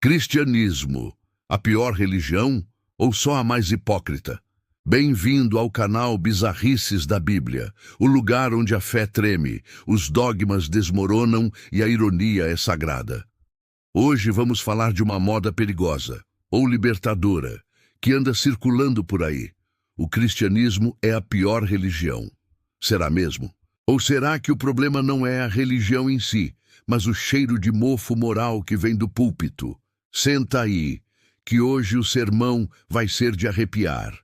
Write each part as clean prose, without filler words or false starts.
Cristianismo, a pior religião ou só a mais hipócrita? Bem-vindo ao canal Bizarrices da Bíblia, o lugar onde a fé treme, os dogmas desmoronam e a ironia é sagrada. Hoje vamos falar de uma moda perigosa, ou libertadora, que anda circulando por aí. O cristianismo é a pior religião. Será mesmo? Ou será que o problema não é a religião em si, mas o cheiro de mofo moral que vem do púlpito? Senta aí, que hoje o sermão vai ser de arrepiar.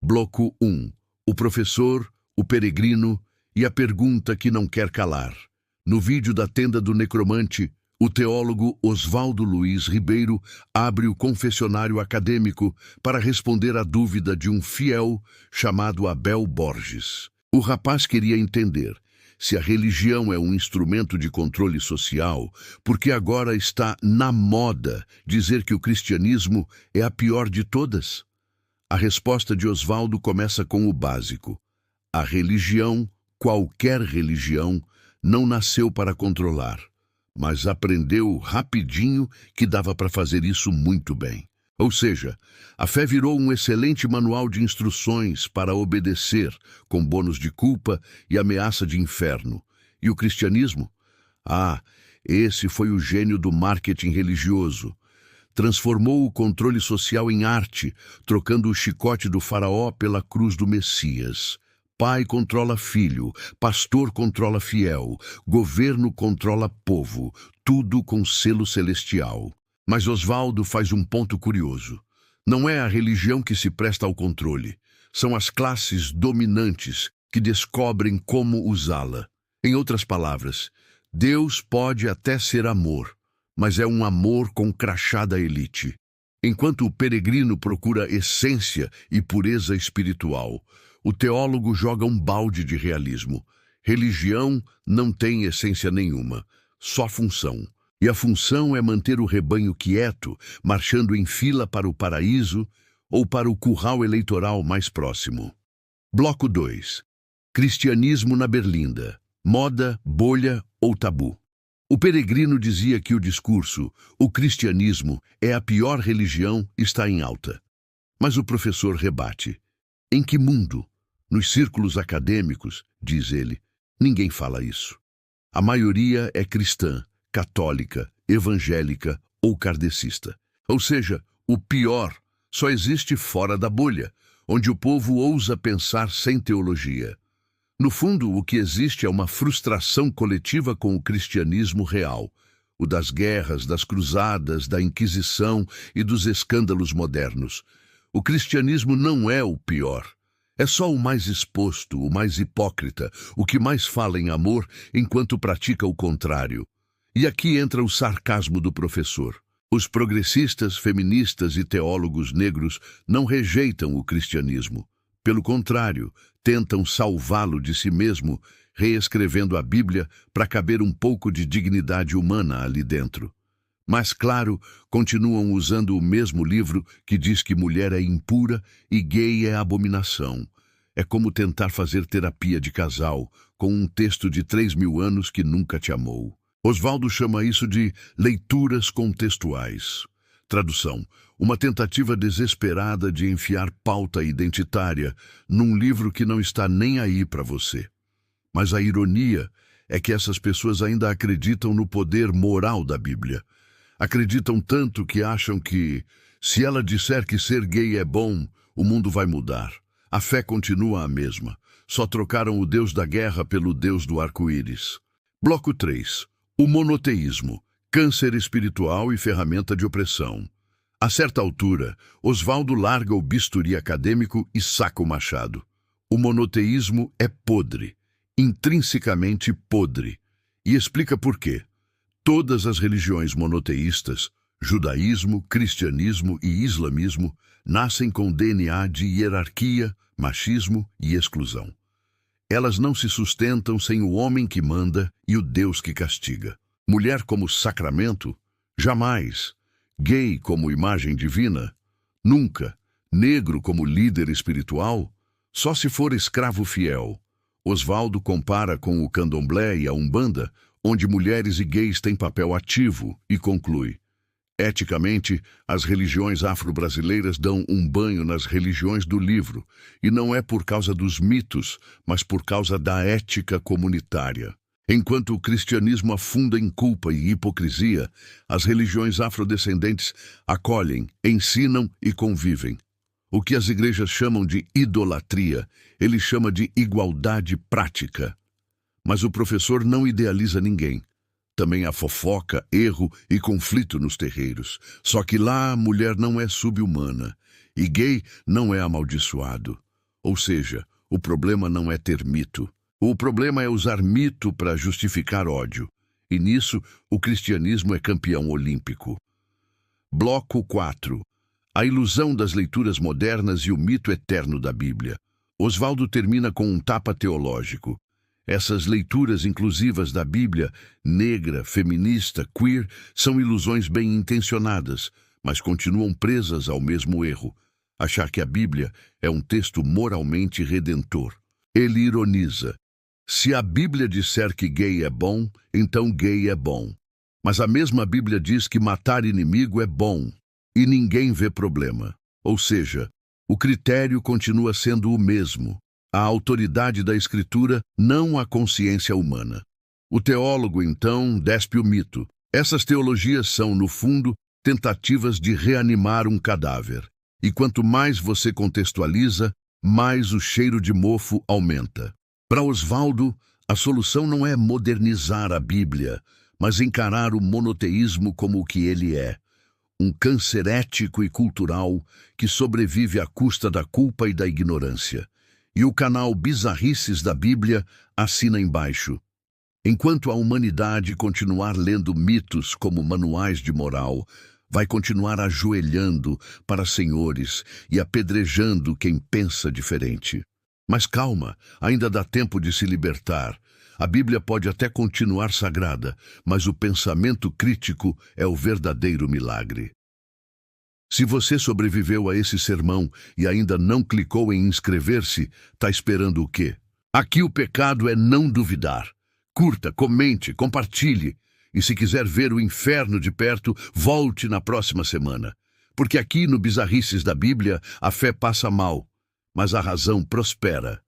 Bloco 1. O professor, o peregrino e a pergunta que não quer calar. No vídeo da tenda do necromante, o teólogo Oswaldo Luiz Ribeiro abre o confessionário acadêmico para responder à dúvida de um fiel chamado Abel Borges. O rapaz queria entender se a religião é um instrumento de controle social, porque agora está na moda dizer que o cristianismo é a pior de todas. A resposta de Oswaldo começa com o básico. A religião, qualquer religião, não nasceu para controlar, mas aprendeu rapidinho que dava para fazer isso muito bem. Ou seja, a fé virou um excelente manual de instruções para obedecer, com bônus de culpa e ameaça de inferno. E o cristianismo? Esse foi o gênio do marketing religioso. Transformou o controle social em arte, trocando o chicote do faraó pela cruz do Messias. Pai controla filho, pastor controla fiel, governo controla povo, tudo com selo celestial. Mas Oswaldo faz um ponto curioso. Não é a religião que se presta ao controle. São as classes dominantes que descobrem como usá-la. Em outras palavras, Deus pode até ser amor, mas é um amor com crachá da elite. Enquanto o peregrino procura essência e pureza espiritual, o teólogo joga um balde de realismo. Religião não tem essência nenhuma, só função. E a função é manter o rebanho quieto, marchando em fila para o paraíso ou para o curral eleitoral mais próximo. Bloco 2. Cristianismo na Berlinda. Moda, bolha ou tabu? O peregrino dizia que o discurso, o cristianismo é a pior religião, está em alta. Mas o professor rebate. Em que mundo? Nos círculos acadêmicos, diz ele, ninguém fala isso. A maioria é cristã, católica, evangélica ou kardecista. Ou seja, o pior só existe fora da bolha, onde o povo ousa pensar sem teologia. No fundo, o que existe é uma frustração coletiva com o cristianismo real, o das guerras, das cruzadas, da Inquisição e dos escândalos modernos. O cristianismo não é o pior. É só o mais exposto, o mais hipócrita, o que mais fala em amor enquanto pratica o contrário. E aqui entra o sarcasmo do professor. Os progressistas, feministas e teólogos negros não rejeitam o cristianismo. Pelo contrário, tentam salvá-lo de si mesmo, reescrevendo a Bíblia para caber um pouco de dignidade humana ali dentro. Mas, claro, continuam usando o mesmo livro que diz que mulher é impura e gay é abominação. É como tentar fazer terapia de casal com um texto de 3.000 anos que nunca te amou. Oswaldo chama isso de leituras contextuais. Tradução: uma tentativa desesperada de enfiar pauta identitária num livro que não está nem aí para você. Mas a ironia é que essas pessoas ainda acreditam no poder moral da Bíblia. Acreditam tanto que acham que, se ela disser que ser gay é bom, o mundo vai mudar. A fé continua a mesma. Só trocaram o Deus da guerra pelo Deus do arco-íris. Bloco 3. O monoteísmo, câncer espiritual e ferramenta de opressão. A certa altura, Oswaldo larga o bisturi acadêmico e saca o machado. O monoteísmo é podre, intrinsecamente podre, e explica por quê. Todas as religiões monoteístas, judaísmo, cristianismo e islamismo, nascem com DNA de hierarquia, machismo e exclusão. Elas não se sustentam sem o homem que manda e o Deus que castiga. Mulher como sacramento? Jamais. Gay como imagem divina? Nunca. Negro como líder espiritual? Só se for escravo fiel. Oswaldo compara com o candomblé e a umbanda, onde mulheres e gays têm papel ativo, e conclui: Eticamente, as religiões afro-brasileiras dão um banho nas religiões do livro, e não é por causa dos mitos, mas por causa da ética comunitária. Enquanto o cristianismo afunda em culpa e hipocrisia, as religiões afrodescendentes acolhem, ensinam e convivem. O que as igrejas chamam de idolatria, ele chama de igualdade prática. Mas o professor não idealiza ninguém. Também há fofoca, erro e conflito nos terreiros. Só que lá a mulher não é subhumana e gay não é amaldiçoado. Ou seja, o problema não é ter mito. O problema é usar mito para justificar ódio. E nisso, o cristianismo é campeão olímpico. Bloco 4. A ilusão das leituras modernas e o mito eterno da Bíblia. Oswaldo termina com um tapa teológico. Essas leituras inclusivas da Bíblia, negra, feminista, queer, são ilusões bem intencionadas, mas continuam presas ao mesmo erro, achar que a Bíblia é um texto moralmente redentor. Ele ironiza: se a Bíblia disser que gay é bom, então gay é bom. Mas a mesma Bíblia diz que matar inimigo é bom, e ninguém vê problema. Ou seja, o critério continua sendo o mesmo. A autoridade da Escritura, não a consciência humana. O teólogo, então, despe o mito. Essas teologias são, no fundo, tentativas de reanimar um cadáver. E quanto mais você contextualiza, mais o cheiro de mofo aumenta. Para Oswaldo, a solução não é modernizar a Bíblia, mas encarar o monoteísmo como o que ele é. Um câncer ético e cultural que sobrevive à custa da culpa e da ignorância. E o canal Bizarrices da Bíblia assina embaixo: enquanto a humanidade continuar lendo mitos como manuais de moral, vai continuar ajoelhando para senhores e apedrejando quem pensa diferente. Mas calma, ainda dá tempo de se libertar. A Bíblia pode até continuar sagrada, mas o pensamento crítico é o verdadeiro milagre. Se você sobreviveu a esse sermão e ainda não clicou em inscrever-se, tá esperando o quê? Aqui o pecado é não duvidar. Curta, comente, compartilhe. E se quiser ver o inferno de perto, volte na próxima semana. Porque aqui no Bizarrices da Bíblia, a fé passa mal, mas a razão prospera.